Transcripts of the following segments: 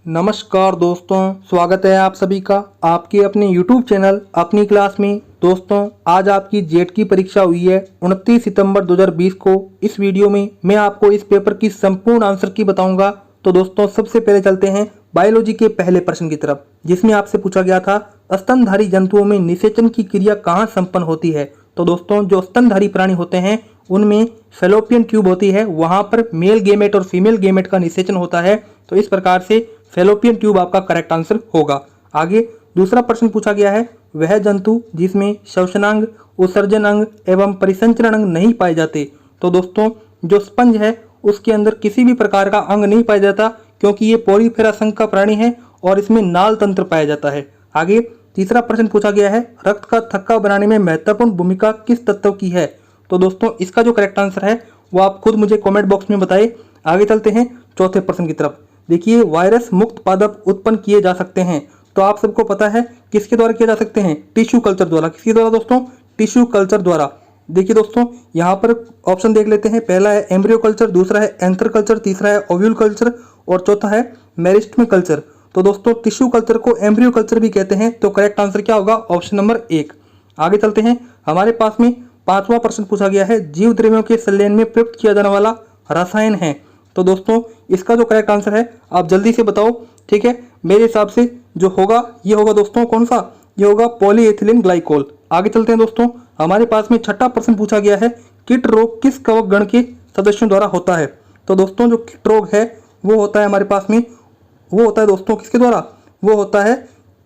नमस्कार दोस्तों, स्वागत है आप सभी का आपके अपने YouTube चैनल अपनी क्लास में। दोस्तों, आज आपकी जेट की परीक्षा हुई है 29 सितंबर 2020 को। इस वीडियो में मैं आपको इस पेपर की संपूर्ण आंसर की बताऊंगा। तो दोस्तों, सबसे पहले चलते हैं बायोलॉजी के पहले प्रश्न की तरफ, जिसमें आपसे पूछा गया था स्तनधारी जंतुओं में निषेचन की क्रिया कहाँ संपन्न होती है। तो दोस्तों, जो स्तनधारी प्राणी होते हैं उनमें फैलोपियन ट्यूब होती है, वहां पर मेल गेमेट और फीमेल गेमेट का निषेचन होता है। तो इस प्रकार से फैलोपियन ट्यूब आपका करेक्ट आंसर होगा। आगे दूसरा प्रश्न पूछा गया है, वह जंतु जिसमें श्वसनांग, उत्सर्जन अंग एवं परिसंचरण अंग नहीं पाए जाते। तो दोस्तों, जो स्पंज है उसके अंदर किसी भी प्रकार का अंग नहीं पाया जाता, क्योंकि ये पोरीफेरा संघ का प्राणी है और इसमें नाल तंत्र पाया जाता है। आगे तीसरा प्रश्न पूछा गया है, रक्त का थक्का बनाने में महत्वपूर्ण भूमिका किस तत्व की है। तो दोस्तों, इसका जो करेक्ट आंसर है वो आप खुद मुझे कमेंट बॉक्स में बताइए। आगे चलते हैं चौथे प्रश्न की तरफ। देखिए, वायरस मुक्त पादप उत्पन्न किए जा सकते हैं। तो आप सबको पता है किसके द्वारा किए जा सकते हैं, टिश्यू कल्चर द्वारा। किसके द्वारा दोस्तों, टिश्यू कल्चर द्वारा। देखिए दोस्तों, यहाँ पर ऑप्शन देख लेते हैं। पहला है एम्ब्रियो कल्चर, दूसरा है एंथर कल्चर, तीसरा है ओव्यूल कल्चर और चौथा है मेरिस्टेम कल्चर। तो दोस्तों, टिश्यू कल्चर को एम्ब्रियो कल्चर भी कहते हैं। तो करेक्ट आंसर क्या होगा, ऑप्शन नंबर 1। आगे चलते हैं, हमारे पास में पांचवा प्रश्न पूछा गया है, जीव द्रव्यों के संलयन में प्रयुक्त किया जाने वाला रसायन है। तो दोस्तों, इसका जो करेक्ट आंसर है आप जल्दी से बताओ, ठीक है। मेरे हिसाब से जो होगा ये होगा दोस्तों, कौन सा, ये होगा पॉलीएथिलीन ग्लाइकोल। आगे चलते हैं दोस्तों, हमारे पास में छठा प्रश्न पूछा गया है, कीट रोग किस कवक गण के सदस्यों द्वारा होता है। तो दोस्तों, जो कीट रोग है वो होता है हमारे पास में, वो होता है दोस्तों किसके द्वारा, वो होता है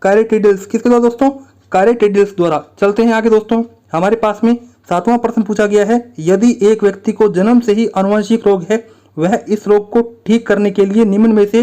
कैरेटिडिल्स। किसके द्वारा दोस्तों, कैरेटिडिल्स द्वारा। चलते हैं आगे दोस्तों, हमारे पास में सातवां प्रश्न पूछा गया है, यदि एक व्यक्ति को जन्म से ही आनुवंशिक रोग है, वह इस रोग को ठीक करने के लिए निम्न में से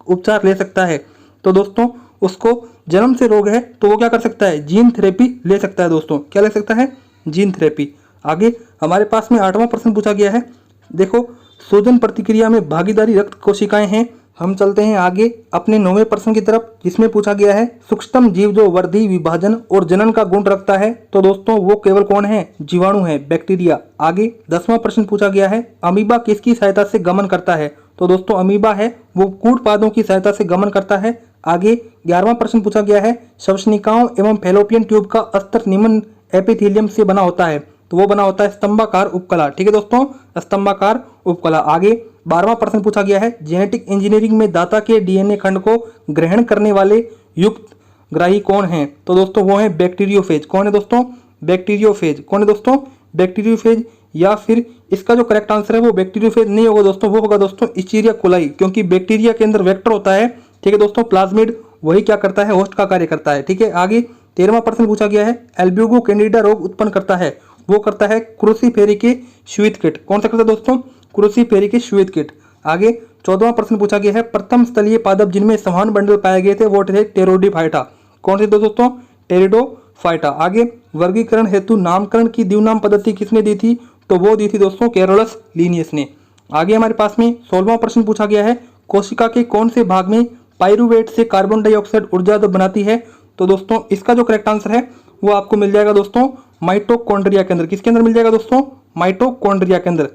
उपचार ले सकता है। तो दोस्तों, उसको जन्म से रोग है तो वो क्या कर सकता है, जीन थेरेपी ले सकता है। दोस्तों, क्या ले सकता है, जीन थेरेपी। आगे हमारे पास में आठवां प्रश्न पूछा गया है, देखो, सूजन प्रतिक्रिया में भागीदारी रक्त कोशिकाएं हैं। हम चलते हैं आगे अपने 9वें प्रश्न की तरफ, जिसमें पूछा गया है, सूक्ष्म जीव जो वृद्धि, विभाजन और जनन का गुण रखता है। तो दोस्तों, वो केवल कौन है, जीवाणु है, बैक्टीरिया। आगे 10वां प्रश्न पूछा गया है, अमीबा किसकी सहायता से गमन करता है। तो दोस्तों, अमीबा है वो कूट पादों की सहायता से गमन करता है। आगे 11वां प्रश्न पूछा गया है, श्वसनिकाओं एवं फैलोपियन ट्यूब का अस्तर निम्न एपिथेलियम से बना होता है। तो वो बना होता है स्तंभाकार उपकला। ठीक है दोस्तों, स्तंभाकार उपकला। आगे 12वां प्रश्न पूछा गया है, जेनेटिक इंजीनियरिंग में दाता के डीएनए खंड को ग्रहण करने वाले युक्त ग्राही कौन है। तो दोस्तों, वो है बैक्टीरियोफेज। कौन है दोस्तों, बैक्टीरियोफेज। कौन है दोस्तों, बैक्टीरियोफेज। या फिर इसका जो करेक्ट आंसर है वो बैक्टीरियोफेज नहीं होगा दोस्तों, वो होगा दोस्तों इस्चीरिया कोलाई, क्योंकि बैक्टीरिया के अंदर वेक्टर होता है। ठीक है दोस्तों, प्लाज्मिड वही क्या करता है, होस्ट का कार्य करता है। ठीक है। आगे 13वां प्रश्न पूछा गया है, एल्ब्यूगो कैंडिडा रोग उत्पन्न करता है, वो करता है क्रूसीफेरी के श्वेत कीट। कौन सा करता है दोस्तों, क्रूसीफेरी के श्वेत कीट। आगे 14वां प्रश्न पूछा गया है, प्रथम स्थलीय पादप जिनमें समान बंडल पाए गए थे वो थे टेरोडीफाइटा। कौन से दोस्तों, टेरिडोफाइटा। आगे वर्गीकरण हेतु नामकरण की द्विनाम पद्धति किसने दी थी। तो वो दी थी दोस्तों कैरोलस लीनियस ने। आगे हमारे पास में 16वां प्रश्न पूछा गया है, कोशिका के कौन से भाग में पाइरुवेट से कार्बन डाइऑक्साइड ऊर्जा बनाती है। तो दोस्तों, इसका जो करेक्ट आंसर है वो आपको मिल जाएगा दोस्तों माइटोकॉन्ड्रिया के अंदर। किसके अंदर मिल जाएगा दोस्तों, माइटोकॉन्ड्रिया के अंदर।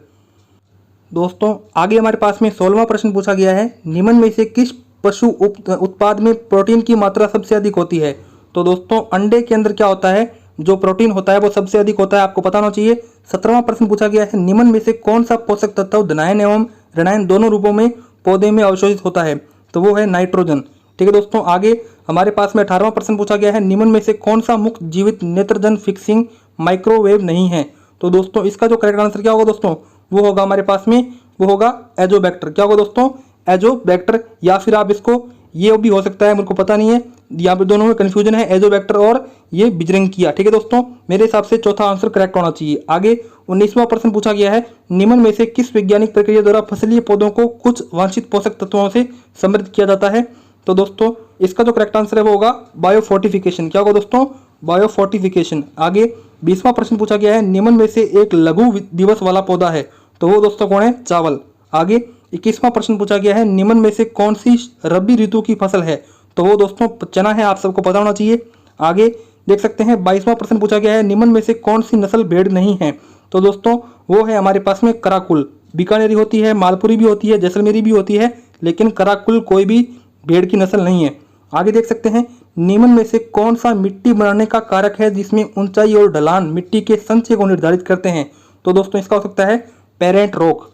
दोस्तों, आगे हमारे पास में 16वां प्रश्न पूछा गया है, निम्न में से किस पशु उत्पाद में प्रोटीन की मात्रा सबसे अधिक होती है। तो दोस्तों, अंडे के अंदर क्या होता है, जो प्रोटीन होता है वो सबसे अधिक होता है, आपको पता होना चाहिए। 17वां प्रश्न पूछा गया है, निम्न में से कौन सा पोषक तत्व धनायन एवं ऋणायन दोनों रूपों में पौधे में अवशोषित होता है। तो वो है नाइट्रोजन। ठीक है दोस्तों। आगे हमारे पास में 18वां प्रश्न पूछा गया है, निम्न में से कौन सा मुक्त जीवित नेत्रजन फिक्सिंग माइक्रोवेव नहीं है। तो दोस्तों, इसका जो करेक्ट आंसर क्या होगा दोस्तों, वो होगा हमारे पास में, वो होगा एजोबैक्टर। क्या होगा दोस्तों, एजोबैक्टर। या फिर आप इसको, ये भी हो सकता है, मेरे को पता नहीं है, यहाँ पे दोनों में कंफ्यूजन है, एजोबैक्टर और ये बिजरंकिया। ठीक है दोस्तों, मेरे हिसाब से चौथा आंसर करेक्ट होना चाहिए। आगे 19वां प्रश्न पूछा गया है, निम्न में से किस वैज्ञानिक प्रक्रिया द्वारा फसलीय पौधों को कुछ वांछित पोषक तत्वों से समृद्ध किया जाता है। तो दोस्तों, इसका जो करेक्ट आंसर है वो होगा बायोफोर्टिफिकेशन। क्या होगा दोस्तों, बायोफोर्टिफिकेशन। आगे 20वां प्रश्न पूछा गया है, निम्न में से एक लघु दिवस वाला पौधा है। तो वो दोस्तों कौन है, चावल। आगे 21वां प्रश्न पूछा गया है, निम्न में से कौन सी रबी ऋतु की फसल है। तो वो दोस्तों चना है, आप सबको पता होना चाहिए। आगे देख सकते हैं 22वां प्रश्न पूछा गया है, निम्न में से कौन सी नस्ल भेड़ नहीं है। तो दोस्तों वो है हमारे पास में कराकुल। बीकानेरी होती है, मालपुरी भी होती है, जैसलमेरी भी होती है, लेकिन कराकुल कोई भी भेड़ की नस्ल नहीं है। आगे देख सकते हैं निम्न में से कौन सा मिट्टी बनाने का कारक है जिसमें ऊंचाई और ढलान मिट्टी के संचय को निर्धारित करते हैं। तो दोस्तों इसका हो सकता है पेरेंट रॉक।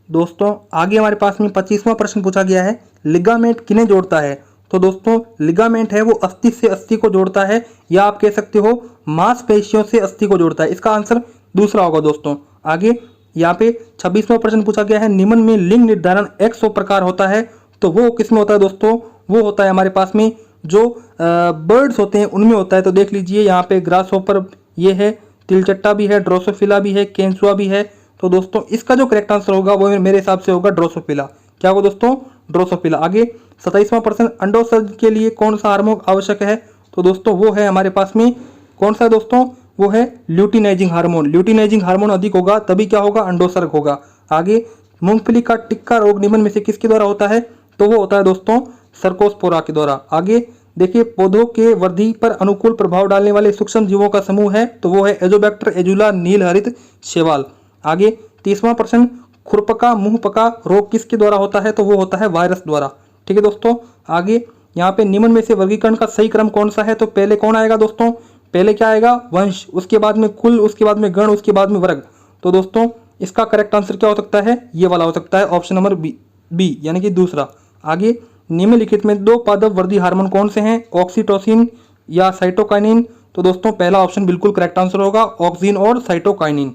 दोस्तों आगे हमारे पास में 25वां प्रश्न पूछा गया है, लिगामेंट किन्हें जोड़ता है। तो दोस्तों लिगामेंट है वो अस्थि से अस्थि को जोड़ता है, या आप कह सकते हो मांसपेशियों से अस्थि को जोड़ता है। इसका आंसर दूसरा होगा। दोस्तों आगे यहाँ पे 26वां प्रश्न पूछा गया है, निम्न में लिंग निर्धारण X प्रकार होता है। तो वो किसमें होता है दोस्तों, वो होता है हमारे पास में जो बर्ड्स होते हैं उनमें होता है। तो देख लीजिए यहाँ पे ग्रास होपर ये है, तिलचट्टा भी है, ड्रोसोफिला भी है, केंचुआ भी है। तो दोस्तों इसका जो करेक्ट आंसर होगा वो मेरे हिसाब से होगा ड्रोसोफिला। क्या होगा दोस्तों, ड्रोसोफिला। आगे 27वां प्रश्न, अंडोत्सर्जन के लिए कौन सा हार्मोन आवश्यक है। तो दोस्तों वो है हमारे पास में कौन सा दोस्तों, वो है ल्यूटिनाइजिंग हार्मोन। ल्यूटिनाइजिंग हार्मोन अधिक होगा तभी क्या होगा, अंडोत्सर्ग होगा। आगे मूंगफली का टिक्का रोग निम्न में से किसके द्वारा होता है। तो वो होता है दोस्तों सर्कोस्पोरा के द्वारा। आगे देखिए पौधों के वृद्धि पर अनुकूल प्रभाव डालने वाले सूक्ष्म जीवों का समूह है। तो वो है एजोबैक्टर एजुला नीलहरित शैवाल। आगे 30वां प्रश्न, खुरपका मुंहपका रोग किसके द्वारा होता है। तो वो होता है वायरस द्वारा। ठीक है दोस्तों। आगे यहाँ पे निम्न में से वर्गीकरण का सही क्रम कौन सा है। तो पहले कौन आएगा दोस्तों, पहले क्या आएगा, वंश, उसके बाद में कुल, उसके बाद में गण, उसके बाद में वर्ग। तो दोस्तों इसका करेक्ट आंसर क्या हो सकता है, ये वाला हो सकता है ऑप्शन नंबर बी यानी कि दूसरा। आगे निम्नलिखित में दो पादप वृद्धि हार्मोन कौन से हैं, ऑक्सीटोसिन या साइटोकाइनिन। तो दोस्तों पहला ऑप्शन बिल्कुल करेक्ट आंसर होगा, ऑक्सीन और साइटोकाइनिन।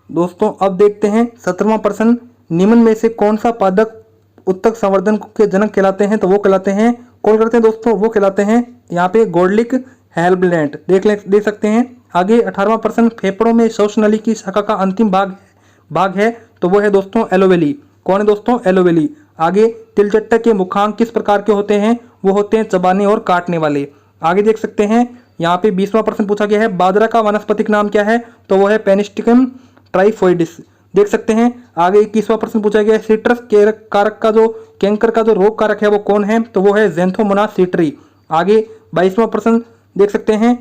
दोस्तों अब देखते हैं 17वां प्रश्न, निम्न में से कौन सा पादप उत्तक संवर्धन के जनक कहलाते हैं। तो वो कहलाते हैं, कौन करते हैं दोस्तों, वो कहलाते हैं यहाँ पे गोल्डिक हेल्बलेंट। देख सकते हैं। आगे 18वां प्रश्न, फेफड़ों में श्वसनली की शाखा का अंतिम भाग है। तो वो है दोस्तों एलोवेली। कौन है दोस्तों, एलोवेली। आगे तिलचट्टा के मुखांक किस प्रकार के होते हैं। वो होते हैं चबाने और काटने वाले। आगे देख सकते हैं यहाँ पे 20वां प्रश्न पूछा गया है, बाजरा का वानस्पतिक नाम क्या है। तो वो है पेनिस्टिकम ट्राइफोइडिस। देख सकते हैं। आगे 21वां प्रश्न पूछा गया है, सिट्रस कारक का जो कैंकर का जो रोग कारक है वो कौन है। तो वो है ज़ैंथोमोनास सिट्री। आगे 22वां प्रश्न देख सकते हैं,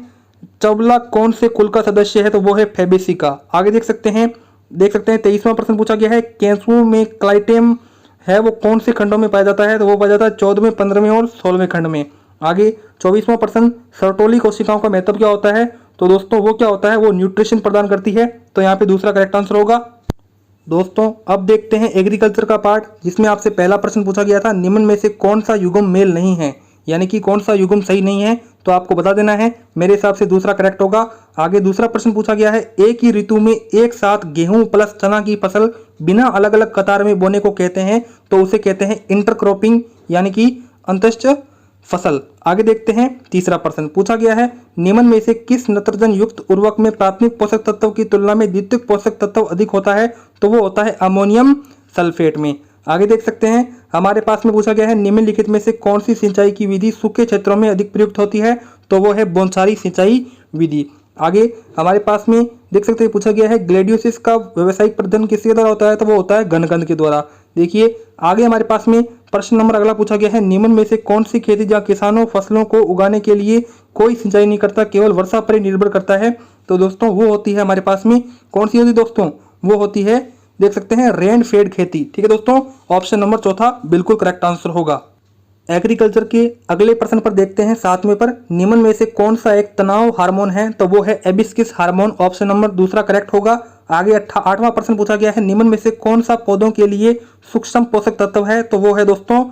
चबला कौन से कुल का सदस्य है। तो वो है फेबेसिका। आगे देख सकते हैं 23वां प्रश्न पूछा गया है, केंचुओं में क्लाइटेम है वो कौन से खंडों में पाया जाता है। तो वो पाया जाता है 14वें, 15वें और 16वें खंड में। आगे 24वां प्रश्न, सर्टोली कोशिकाओं का महत्व क्या होता है। तो दोस्तों वो क्या होता है, वो न्यूट्रिशन प्रदान करती है। तो यहाँ पे दूसरा करेक्ट आंसर होगा। दोस्तों अब देखते हैं एग्रीकल्चर का पार्ट, जिसमें आपसे पहला प्रश्न पूछा गया था, निम्न में से कौन सा युग्म मेल नहीं है, यानी कि कौन सा युग्म सही नहीं है। तो आपको बता देना है, मेरे हिसाब से दूसरा करेक्ट होगा। आगे दूसरा प्रश्न पूछा गया है, एक ही ऋतु में एक साथ गेहूं प्लस चना की फसल बिना अलग अलग कतार में बोने को कहते हैं। तो उसे कहते हैं इंटरक्रॉपिंग, यानी कि अंतश्च फसल। आगे देखते हैं तीसरा प्रश्न पूछा गया है, निम्न में से किस नत्रजन युक्त उर्वरक में प्राथमिक पोषक तत्व की तुलना में द्वितीयक पोषक तत्व अधिक होता है। तो वो होता है अमोनियम सल्फेट में। आगे देख सकते हैं हमारे पास में पूछा गया है, निम्नलिखित में से कौन सी सिंचाई की विधि सूखे क्षेत्रों में अधिक प्रयुक्त होती है। तो वो है बौछारी सिंचाई विधि। आगे हमारे पास में देख सकते हैं पूछा गया है, ग्लेडियोसिस का व्यावसायिक प्रबंधन किसके द्वारा होता है। तो वो होता है गणकंद के द्वारा। देखिए आगे हमारे पास में प्रश्न नंबर अगला पूछा गया है, निम्न में से कौन सी खेती जहाँ किसानों फसलों को उगाने के लिए कोई सिंचाई नहीं करता, केवल वर्षा पर ही निर्भर करता है। तो दोस्तों वो होती है हमारे पास में कौन सी होती है दोस्तों, वो होती है देख सकते हैं रेन फेड खेती। ठीक है दोस्तों, ऑप्शन नंबर चौथा बिल्कुल करेक्ट आंसर होगा। एग्रीकल्चर के अगले प्रश्न पर देखते हैं 7वें पर, निम्न में से कौन सा एक तनाव हार्मोन है। तो वो है एबिस्किस हार्मोन। ऑप्शन नंबर दूसरा करेक्ट होगा। आगे 8वां प्रश्न पूछा गया है, निम्न में से कौन सा पौधों के लिए सूक्ष्म पोषक तत्व है। तो वो है दोस्तों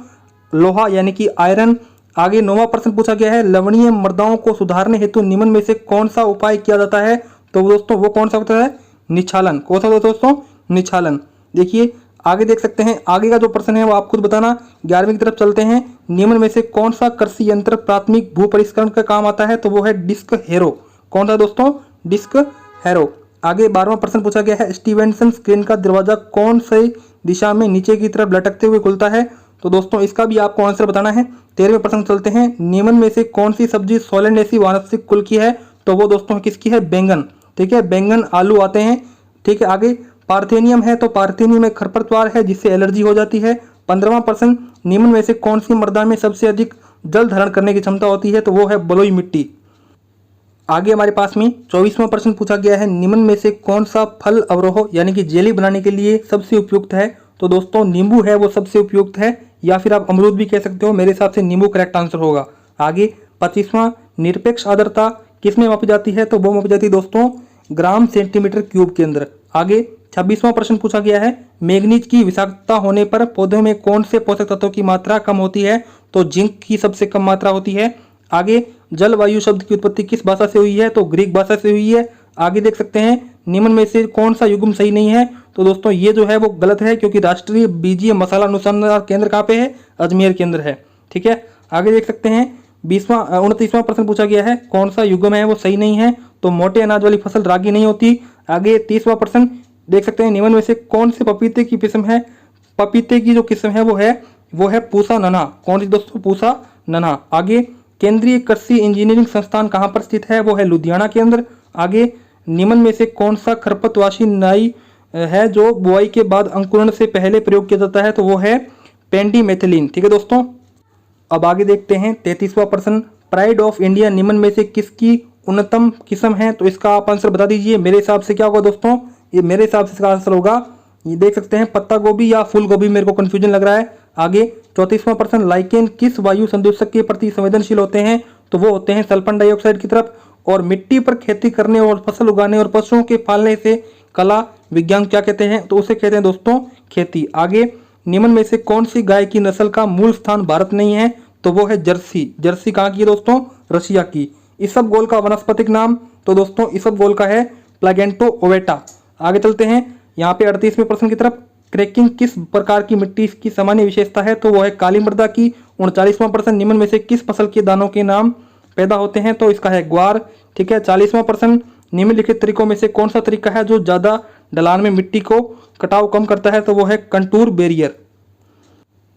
लोहा, यानी कि आयरन। आगे 9वां प्रश्न पूछा गया है, लवणीय मृदाओं को सुधारने हेतु निम्न में से कौन सा उपाय किया जाता है। तो दोस्तों वो कौन सा होता है, निच्छालन। कौन सा दोस्तों, निच्छालन। देखिए आगे देख सकते हैं, आगे का जो प्रश्न है वो आप खुद बताना। 11वीं की तरफ चलते हैं, निम्न में से कौन सा कृषि यंत्र प्राथमिक भू परिष्करण का काम आता है। तो वो है डिस्क हैरो। कौन सा दोस्तों, डिस्क हैरो। आगे 12वां प्रश्न पूछा गया है, स्टीवेंसन स्क्रीन का दरवाजा कौन सी दिशा में नीचे की तरफ लटकते हुए खुलता है। तो दोस्तों इसका भी आपको आंसर बताना है। 13वें प्रश्न चलते हैं, निम्न में से कौन सी सब्जी सोलेनेसी वानस्पतिक कुल की है। तो वो दोस्तों किसकी है, बैंगन। ठीक है, बैंगन आलू आते हैं। ठीक है, आगे पार्थेनियम है, तो पार्थेनियम एक खरपतवार है जिससे एलर्जी हो जाती है। 15वां प्रश्न, निम्न में से कौन सी मृदा में सबसे अधिक जल धारण करने की क्षमता होती है। तो वो है बलुई मिट्टी। आगे हमारे पास में 24वां प्रश्न पूछा गया है, निम्न में से कौन सा फल अवरोह यानी कि जेली बनाने के लिए सबसे उपयुक्त है। तो दोस्तों नींबू है वो सबसे उपयुक्त है, या फिर आप अमरूद भी कह सकते हो। मेरे हिसाब से नींबू करेक्ट आंसर होगा। आगे 25वां, निरपेक्ष आर्द्रता किस में मापी जाती है? तो वो मापी जाती है दोस्तों ग्राम सेंटीमीटर क्यूब के अंदर। आगे 26वां प्रश्न पूछा गया है, मैग्नीज की विषाक्तता होने पर पौधों में कौन से पोषक तत्वों की मात्रा कम होती है? तो जिंक की सबसे कम मात्रा होती है। आगे जलवायु शब्द की उत्पत्ति किस भाषा से हुई है? तो ग्रीक भाषा से हुई है। आगे देख सकते हैं, निम्न में से कौन सा युग्म सही नहीं है? तो दोस्तों ये जो है वो गलत है, क्योंकि राष्ट्रीय बीजीय मसाला अनुसंधान केंद्र कहाँ पे है? अजमेर के अंदर है। ठीक है। आगे देख सकते हैं 29वां प्रश्न पूछा गया है, कौन सा युग्म है वो सही नहीं है? तो मोटे अनाज वाली फसल रागी नहीं होती। आगे 30वां प्रश्न देख सकते हैं, निम्न में से कौन से पपीते की किस्म है? पपीते की जो किस्म है वो है पूसा नन्हा। कौन सी दोस्तों? पूसा नन्हा। आगे केंद्रीय कृषि इंजीनियरिंग संस्थान कहाँ पर स्थित है? वो है लुधियाना के अंदर। आगे निम्न में से कौन सा खरपतवाशी नाई है जो बुआई के बाद अंकुरण से पहले प्रयोग किया जाता है? तो वो है पेंडीमेथिलीन। ठीक है दोस्तों। अब आगे देखते हैं 33वां प्रश्न, प्राइड ऑफ इंडिया निम्न में से किसकी उन्नतम किस्म है? तो इसका आप आंसर बता दीजिए। मेरे हिसाब से क्या होगा दोस्तों? ये मेरे हिसाब से इसका आंसर होगा, ये देख सकते हैं पत्ता गोभी या फूल गोभी, मेरे को कंफ्यूजन लग रहा है। आगे 34वां प्रश्न, लाइकेन किस वायु संदूषक के प्रति संवेदनशील होते हैं? तो वो होते हैं सल्फर डाइऑक्साइड की तरफ। और मिट्टी पर खेती करने और फसल उगाने और पशुओं के पालने से कला विज्ञान क्या कहते हैं? तो उसे कहते हैं दोस्तों खेती। आगे निम्न में से कौन सी गाय की नस्ल का मूल स्थान भारत नहीं है? तो वो है जर्सी। जर्सी कहाँ की है दोस्तों? रशिया की। इसबगोल का वानस्पतिक नाम? तो दोस्तों इसबगोल का है प्लैगेंटो ओवेटा। आगे चलते हैं यहाँ पे 38वें प्रश्न की तरफ, क्रैकिंग किस प्रकार की मिट्टी की सामान्य विशेषता है? तो वो है काली मृदा की। 39वां प्रश्न, निम्न में से किस फसल के दानों के नाम पैदा होते हैं? तो इसका है ग्वार। ठीक है। 40वां प्रश्न, निम्नलिखित तरीकों में से कौन सा तरीका है जो ज्यादा ढलान में मिट्टी को कटाव कम करता है? तो वो है कंटूर बैरियर।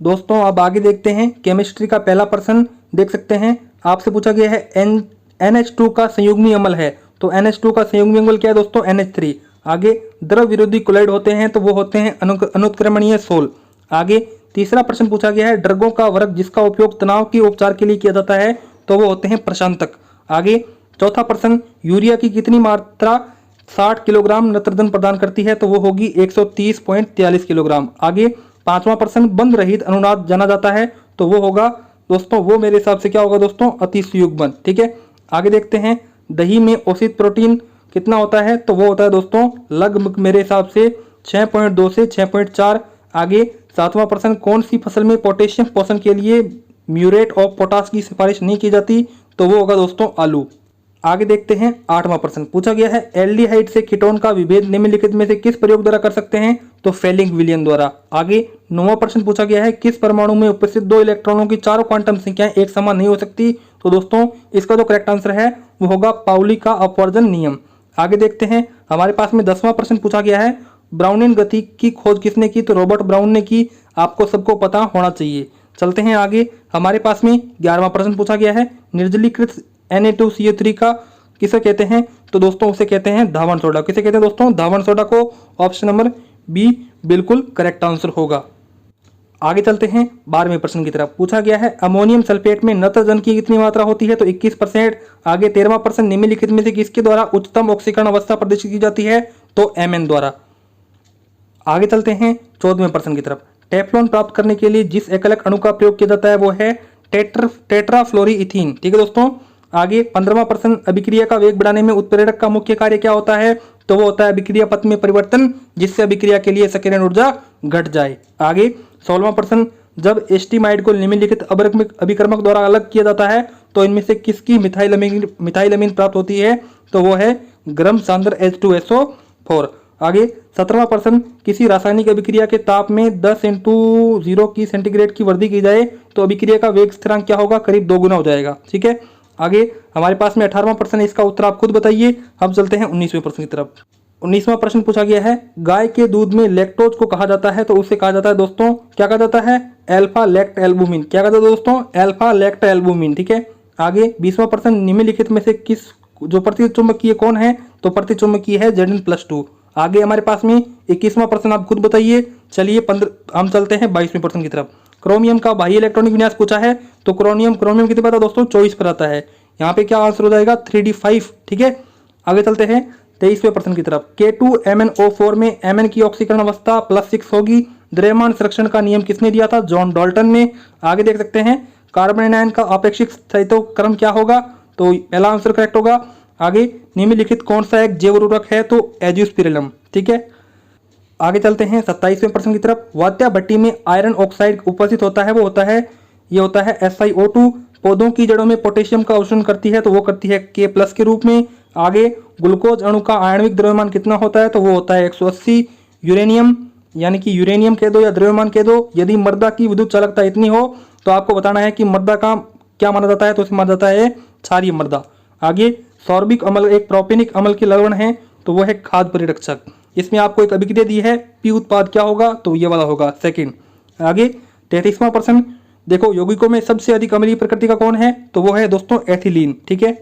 दोस्तों अब आगे देखते हैं केमिस्ट्री का पहला प्रश्न। देख सकते हैं आपसे पूछा गया है NH2 का संयुग्मी अम्ल है। तो NH2 का संयुग्मी अम्ल क्या है दोस्तों? NH3। आगे द्रव विरोधी क्लोराइड होते हैं, तो वो होते हैं अनुत्क्रमणीय सोल। आगे तीसरा प्रश्न पूछा गया है, ड्रगों का वर्ग जिसका उपयोग तनाव के उपचार के लिए किया जाता है? तो वो होते हैं प्रशांतक। आगे चौथा प्रश्न, यूरिया की कितनी मात्रा 60 किलोग्राम नत्रजन प्रदान करती है? तो वो होगी 130.43 किलोग्राम। आगे पांचवा प्रश्न, बंध रहित अनुनाद जाना जाता है? तो वो होगा दोस्तों, वो मेरे हिसाब से क्या होगा दोस्तों? अतिसुयुग्मन। ठीक है। आगे देखते हैं दही में औषध प्रोटीन कितना होता है? तो वो होता है दोस्तों लगभग मेरे हिसाब से 6.2 से 6.4। आगे सातवां प्रश्न, कौन सी फसल में पोटेशियम पोषण के लिए म्यूरेट ऑफ पोटाश की सिफारिश नहीं की जाती? तो वो होगा दोस्तों आलू। आगे देखते हैं 8वां प्रश्न पूछा गया है, एल्डिहाइड से कीटोन का विभेद निम्नलिखित में से किस प्रयोग द्वारा कर सकते हैं? तो फेलिंग विलियन द्वारा। आगे 9वां प्रश्न पूछा गया है, किस परमाणु में उपस्थित 2 इलेक्ट्रॉनों की चारों क्वांटम संख्याएं एक समान नहीं हो सकती? तो दोस्तों इसका जो करेक्ट आंसर है वो होगा पाउली का अपवर्जन नियम। आगे देखते हैं हमारे पास में 10वां प्रश्न पूछा गया है, ब्राउनियन गति की खोज किसने की? तो रॉबर्ट ब्राउन ने की। आपको सबको पता होना चाहिए। चलते हैं आगे, हमारे पास में 11वां प्रश्न पूछा गया है, निर्जलीकृत Na2CO3 का किसे कहते हैं? तो दोस्तों उसे कहते हैं धावन सोडा। किसे कहते हैं दोस्तों? धावन सोडा को। ऑप्शन नंबर बी बिल्कुल करेक्ट आंसर होगा। आगे चलते हैं 12वें प्रश्न की तरफ। पूछा गया है अमोनियम सल्फेट में नत्रजन की कितनी मात्रा होती है? तो 21%। आगे 13वां प्रश्न, निम्नलिखित में से किसके द्वारा उच्चतम ऑक्सीकरण अवस्था प्रदर्शित की जाती है? तो Mn द्वारा। आगे चलते हैं 14वें प्रश्न की तरफ। टेफ्लॉन प्राप्त करने के लिए जिस एकलक अणु का प्रयोग किया जाता है वो है टेट्राफ्लोरीइथीन। ठीक है दोस्तों। आगे 15वां प्रश्न, अभिक्रिया का वेग बढ़ाने में उत्प्रेरक का मुख्य कार्य क्या होता है? तो वो होता है अभिक्रिया पथ में परिवर्तन, जिससे अभिक्रिया के लिए सक्रियण ऊर्जा घट जाए। आगे 16वां प्रश्न, जब एस्टिमाइड को निम्नलिखित अभिकर्मक द्वारा अलग किया जाता है तो इनमें से किसकी मिथाइलअमीन प्राप्त होती है? तो वो है गर्म सांद्र H2SO4। आगे 17वां प्रश्न, किसी रासायनिक अभिक्रिया के ताप में 10 × 0 की सेंटीग्रेड की वृद्धि की जाए तो अभिक्रिया का वेग स्थिरांक क्या होगा? करीब 2 गुना हो जाएगा। ठीक है। आगे हमारे पास में 18वां प्रश्न है, इसका उत्तर आप खुद बताइए। अब चलते हैं 19वें प्रश्न की तरफ। 19वां प्रश्न पूछा गया है, गाय के दूध में लैक्टोज को कहा जाता है? तो उसे कहा जाता है दोस्तों, क्या कहा जाता है? Alpha lactalbumin. क्या कहा जाता है दोस्तों? Alpha lactalbumin. ठीक है। आगे 20वां प्रश्न, निम्नलिखित में से किस जो प्रतिचुंबकीय कौन है? तो प्रतिचुंबकीय है Zn+2। आगे हमारे पास में 21वां प्रश्न, आप खुद बताइए। चलिए हम चलते हैं 22वें प्रश्न की तरफ। क्रोमियम का बाह्य इलेक्ट्रॉनिक विन्यास पूछा है, तो क्रोमियम कितने पर आता है दोस्तों? 24 पर आता है। यहाँ पे क्या आंसर हो जाएगा? 3d5। ठीक है। आगे चलते हैं 23वें प्रश्न की तरफ। K2MnO4 में Mn की ऑक्सीकरण अवस्था +6 होगी। द्रव्यमान संरक्षण का नियम किसने दिया था? जॉन डाल्टन ने। आगे देख सकते हैं कार्बन आयन का अपेक्षित स्थायित्व क्रम क्या होगा? तो पहला आंसर करेक्ट होगा। आगे निम्नलिखित कौन सा एक जैव उर्वरक है? तो एजियोस्पिरिलम। ठीक है, आगे चलते हैं 27वें प्रश्न की तरफ। वात्या भट्टी में आयरन ऑक्साइड उपस्थित होता है, वो होता है, ये होता है SiO2। पौधों की जड़ों में पोटेशियम का अवशोषण करती है, तो वो करती है K+ के रूप में। आगे ग्लूकोज अणु का आणविक द्रव्यमान कितना होता है? तो वो होता है 180। यूरेनियम, यानी कि यूरेनियम कह दो या द्रव्यमान कह दो, यदि मृदा की विद्युत चालकता इतनी हो तो आपको बताना है कि मृदा का क्या माना जाता है? तो इसे माना जाता है क्षारीय मृदा। आगे सॉर्बिक अम्ल एक प्रोपेनिक अम्ल के लवण है, तो वह है खाद्य परिरक्षक। इसमें आपको एक अभिक्रिया दी है, पी उत्पाद क्या होगा? तो ये वाला होगा सेकंड। आगे 33वां प्रश्न देखो, यौगिकों में सबसे अधिक अम्लीय प्रकृति का कौन है? तो वो है दोस्तों एथिलीन। ठीक है,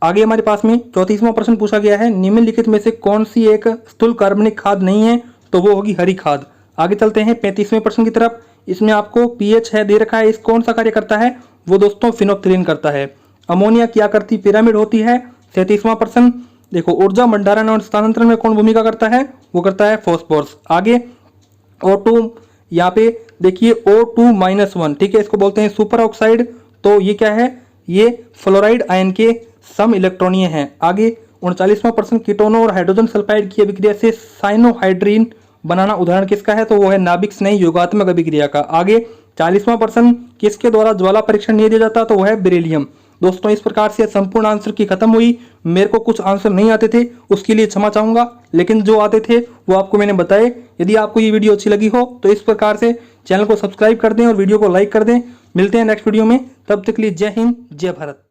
आगे हमारे पास में 34वां प्रश्न पूछा गया है, निम्नलिखित में से कौन सी एक स्थूल कार्बनिक खाद नहीं है? तो वो होगी हरी खाद। आगे चलते हैं 35वें प्रश्न की तरफ। इसमें आपको pH है दे रखा है, इस कौन सा कार्य करता है? वो दोस्तों फिनोक्सिलीन करता है। अमोनिया की आकृति पिरामिड होती है। 37वां प्रश्न देखो, ऊर्जा भंडारण और स्थानांतरण में कौन भूमिका करता है? वो करता है फॉस्फोरस। आगे O2, यहाँ पे देखिए O2-1, ठीक है, इसको बोलते हैं सुपर ऑक्साइड। तो ये क्या है? ये फ्लोराइड आयन के सम इलेक्ट्रॉनीय हैं। आगे 39वां प्रश्न, कीटोनों और हाइड्रोजन सल्फाइड की अभिक्रिया से साइनोहाइड्रीन बनाना उदाहरण किसका है? तो वो है नाभिक स्नेही योगात्मक अभिक्रिया का। आगे 40वां प्रश्न, किसके द्वारा ज्वाला परीक्षण नहीं दिया जाता? तो वो है बेरिलियम। दोस्तों इस प्रकार से संपूर्ण आंसर की खत्म हुई। मेरे को कुछ आंसर नहीं आते थे, उसके लिए क्षमा चाहूंगा, लेकिन जो आते थे वो आपको मैंने बताए। यदि आपको ये वीडियो अच्छी लगी हो तो इस प्रकार से चैनल को सब्सक्राइब कर दें और वीडियो को लाइक कर दें। मिलते हैं नेक्स्ट वीडियो में, तब तक के लिए जय हिंद, जय भारत।